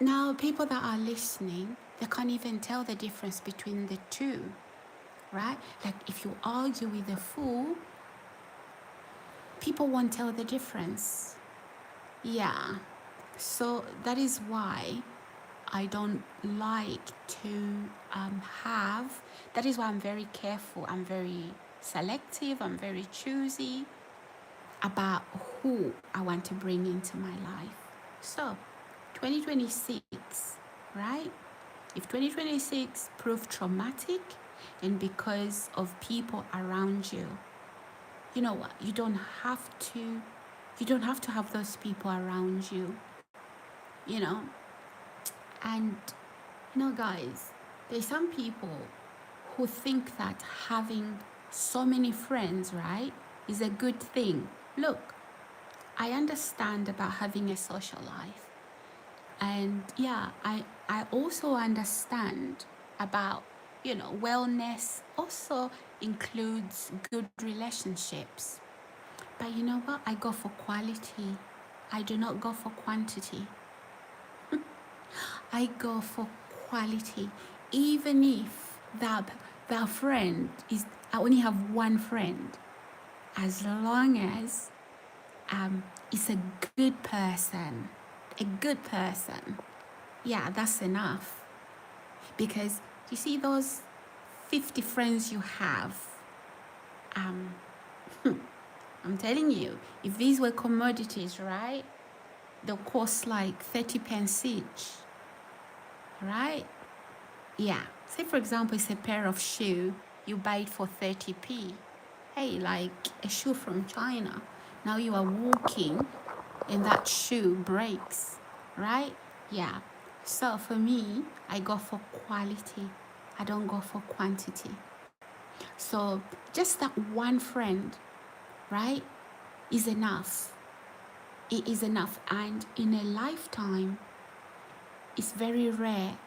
now people that are listening, they can't even tell the difference between the two, right? Like if you argue with a fool, people won't tell the difference. Yeah. So that is why I don't like to have, that is why I'm very careful. I'm very selective. I'm very choosy about who I want to bring into my life. So 2026, right? If 2026 proved traumatic and because of people around you, you know what? You don't have to have those people around you, you know? And you know, guys, there's some people who think that having so many friends, right, is a good thing. Look, I understand about having a social life. And yeah, I also understand about, you know, wellness also includes good relationships. But you know what? I go for quality. I do not go for quantity. I go for quality. Even if that friend is, I only have one friend, as long as it's a good person, a good person. Yeah, that's enough. Because you see those 50 friends you have, um, I'm telling you, if these were commodities, right, they'll cost like 30 pence each, right? Yeah. Say, for example, it's a pair of shoe, you buy it for 30p. Hey, like a shoe from China. Now you are walking and that shoe breaks, right? Yeah. So for me, I go for quality. I don't go for quantity. So just that one friend, right, is enough. It is enough. And in a lifetime, it's very rare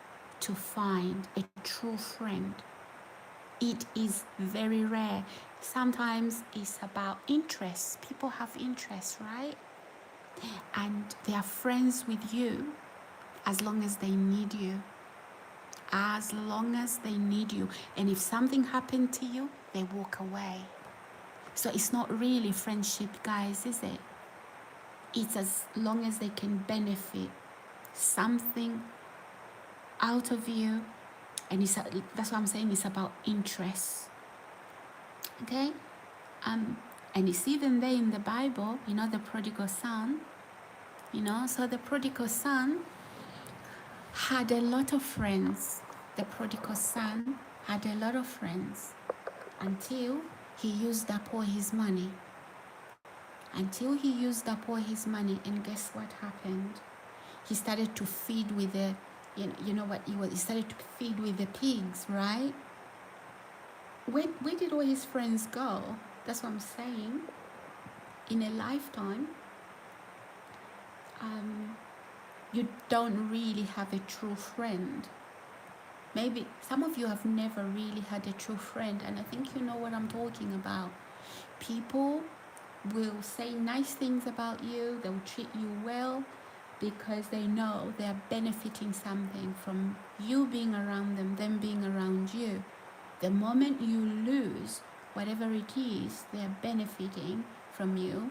to find a true friend. It is very rare. Sometimes it's about interests. People have interests, right? And they are friends with you as long as they need you. As long as they need you. And if something happened to you, they walk away. So it's not really friendship, guys, is it? It's as long as they can benefit something out of you. And that's what I'm saying, it's about interest. Okay? And it's even there in the Bible, you know, the prodigal son. You know, so the prodigal son had a lot of friends. The prodigal son had a lot of friends until he used up all his money. Until he used up all his money, and guess what happened? He started to feed with the, you know what he was? He started to feed with the pigs, right? Where did all his friends go? That's what I'm saying. In a lifetime, you don't really have a true friend. Maybe some of you have never really had a true friend, and I think you know what I'm talking about. People will say nice things about you, they'll treat you well because they know they're benefiting something from you being around them being around you. The moment you lose whatever it is they're benefiting from you,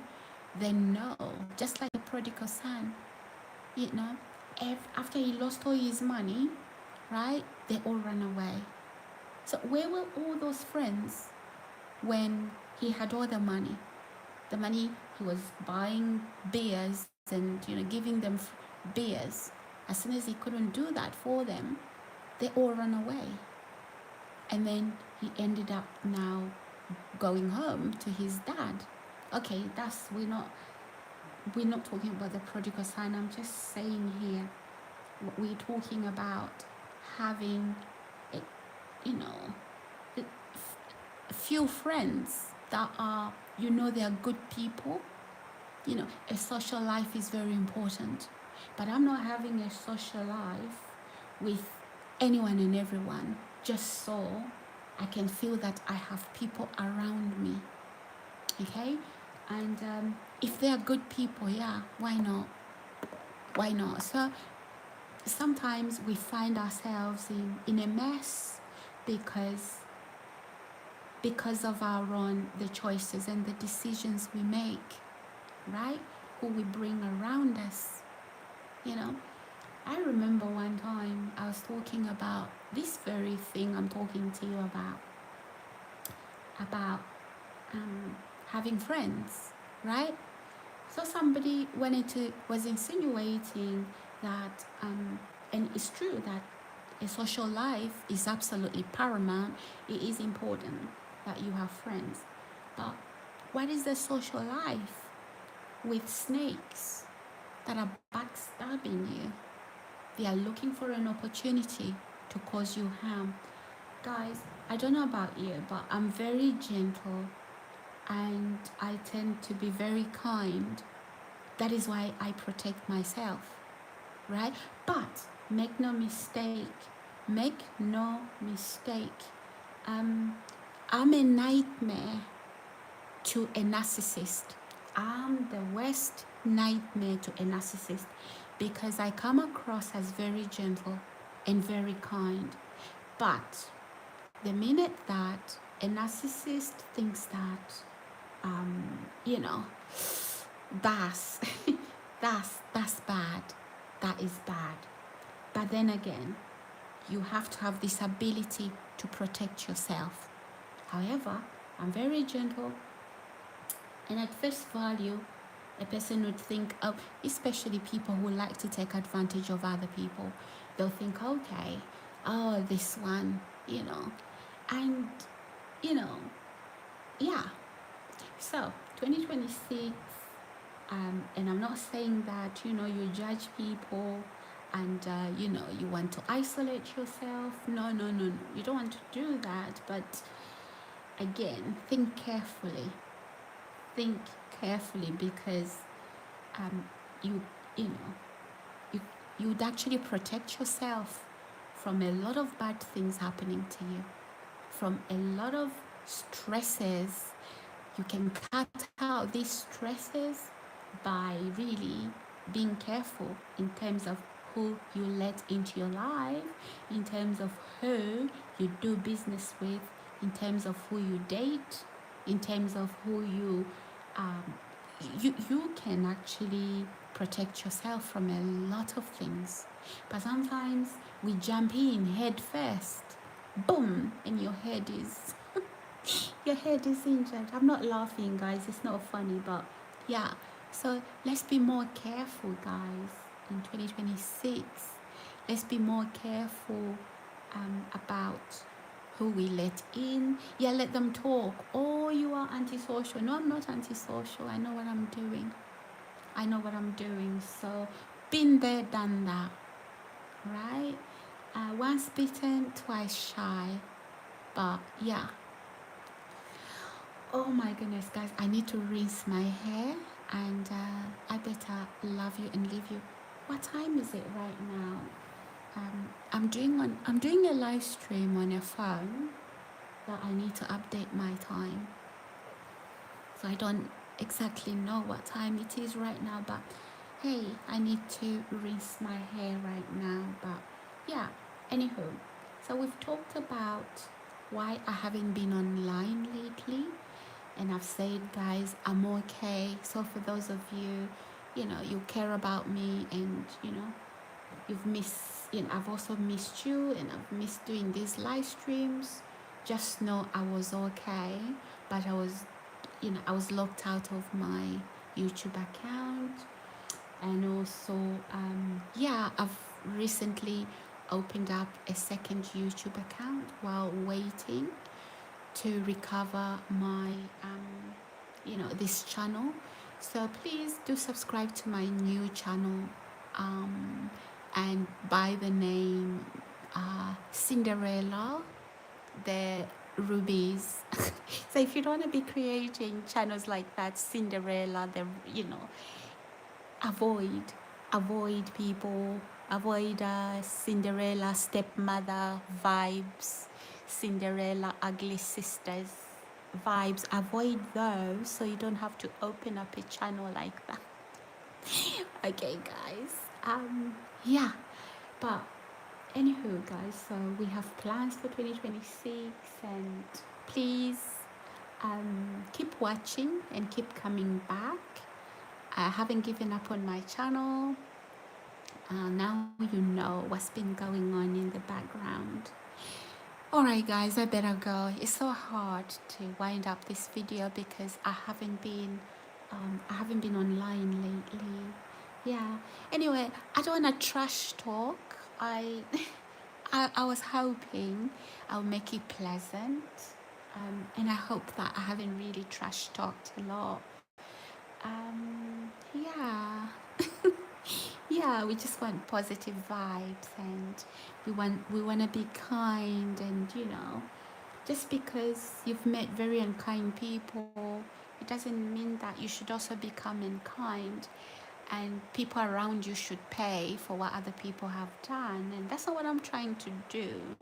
they know, just like the prodigal son, you know, after he lost all his money, right, they all ran away. So where were all those friends when he had all the money? The money he was buying beers and, you know, giving them beers. As soon as he couldn't do that for them, they all ran away. And then he ended up now going home to his dad. Okay, we're not talking about the prodigal son. I'm just saying here, we're talking about having a, you know, few friends that are, they are good people. A social life is very important, but I'm not having a social life with anyone and everyone just so I can feel that I have people around me. Okay? And if they are good people, yeah, why not? Why not? So sometimes we find ourselves in a mess because of the choices and the decisions we make, right? Who we bring around us. I remember one time I was talking about this very thing I'm talking to you about having friends, right? So somebody was insinuating that, and it's true that a social life is absolutely paramount. It is important that you have friends. But what is the social life with snakes that are backstabbing you? They are looking for an opportunity to cause you harm. Guys, I don't know about you, but I'm very gentle and I tend to be very kind. That is why I protect myself, right? But make no mistake, I'm a nightmare to a narcissist. I'm the worst nightmare to a narcissist because I come across as very gentle and very kind. But the minute that a narcissist thinks that, you know, that's that's bad, that is bad. But then again, you have to have this ability to protect yourself. However, I'm very gentle, and at first value, a person would think, oh, especially people who like to take advantage of other people, they'll think, okay, oh, this one, and, yeah. So, 2026, and I'm not saying that, you judge people and, you want to isolate yourself. No. You don't want to do that. But again, think carefully. Think carefully because you would actually protect yourself from a lot of bad things happening to you, from a lot of stresses. You can cut out these stresses by really being careful in terms of who you let into your life, in terms of who you do business with, in terms of who you date, in terms of who you can actually protect yourself from a lot of things. But sometimes we jump in head first, boom, and your head is injured. I'm not laughing, guys. It's not funny, but yeah. So let's be more careful, guys, in 2026. Let's be more careful about who we let in. Yeah, let them talk. Oh, you are antisocial. No, I'm not antisocial. I know what I'm doing. So, been there, done that, right? Once bitten, twice shy. But yeah. Oh my goodness, guys, I need to rinse my hair and I better love you and leave you. What time is it right now? I'm doing a live stream on a phone that I need to update my time. So I don't exactly know what time it is right now, but hey, I need to rinse my hair right now. But yeah, anywho, so we've talked about why I haven't been online lately. And I've said, guys, I'm okay. So for those of you, you care about me and, you've missed, I've also missed you and I've missed doing these live streams. Just know I was okay, but I was locked out of my YouTube account. And also, I've recently opened up a second YouTube account while waiting to recover my this channel. So please do subscribe to my new channel and by the name Cinderella. The rubies. So if you don't want to be creating channels like that, Cinderella, the avoid people, avoid Cinderella stepmother vibes, Cinderella ugly sisters vibes. Avoid those so you don't have to open up a channel like that. Okay, guys. Yeah, but anywho, guys, so we have plans for 2026, and please keep watching and keep coming back. I haven't given up on my channel. Now you know what's been going on in the background. All right, guys, I better go. It's so hard to wind up this video because I haven't been online lately. Yeah. Anyway, I don't want to trash talk. I was hoping I'll make it pleasant, and I hope that I haven't really trash talked a lot. Yeah. Yeah, we just want positive vibes, and we want to be kind, and just because you've met very unkind people, it doesn't mean that you should also become unkind, and people around you should pay for what other people have done. And that's not what I'm trying to do.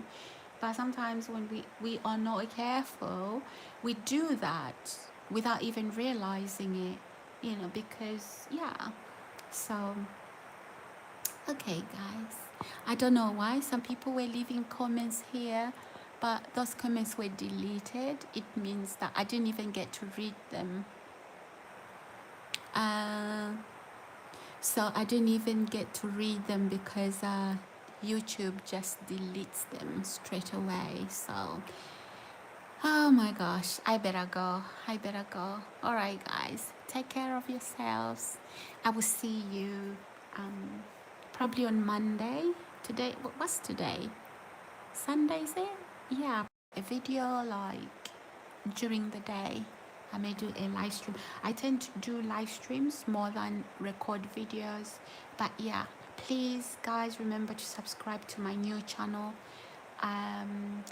But sometimes when we are not careful, we do that without even realizing it, because so okay, guys, I don't know why some people were leaving comments here, but those comments were deleted. It means that I didn't even get to read them. So I didn't even get to read them because YouTube just deletes them straight away. So oh my gosh, I better go. All right, guys, take care of yourselves. I will see you probably on Monday. Today, what's today? Sunday, is it? Yeah, a video like during the day. I may do a live stream. I tend to do live streams more than record videos. But yeah, please, guys, remember to subscribe to my new channel,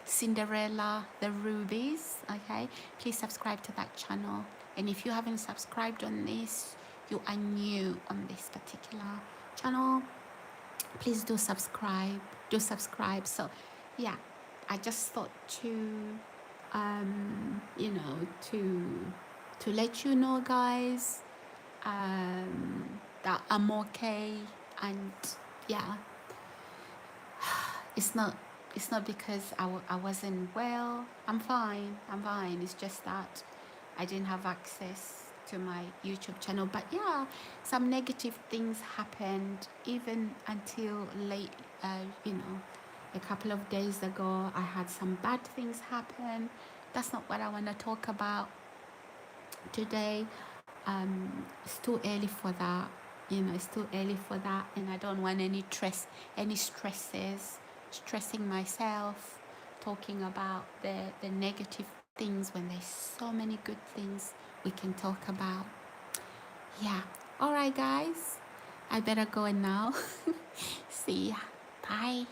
Cinderella the Rubies. Okay, please subscribe to that channel. And if you haven't subscribed on this, you are new on this particular channel, please do subscribe. So yeah, I just thought to to let you know, guys, that I'm okay. And yeah, it's not because I wasn't well. I'm fine. It's just that I didn't have access to my YouTube channel. But yeah, some negative things happened even until late, a couple of days ago. I had some bad things happen. That's not what I want to talk about today. It's too early for that. And I don't want any stresses, stressing myself, talking about the negative things when there's so many good things we can talk about. Yeah. All right, guys, I better go now. See ya. Bye.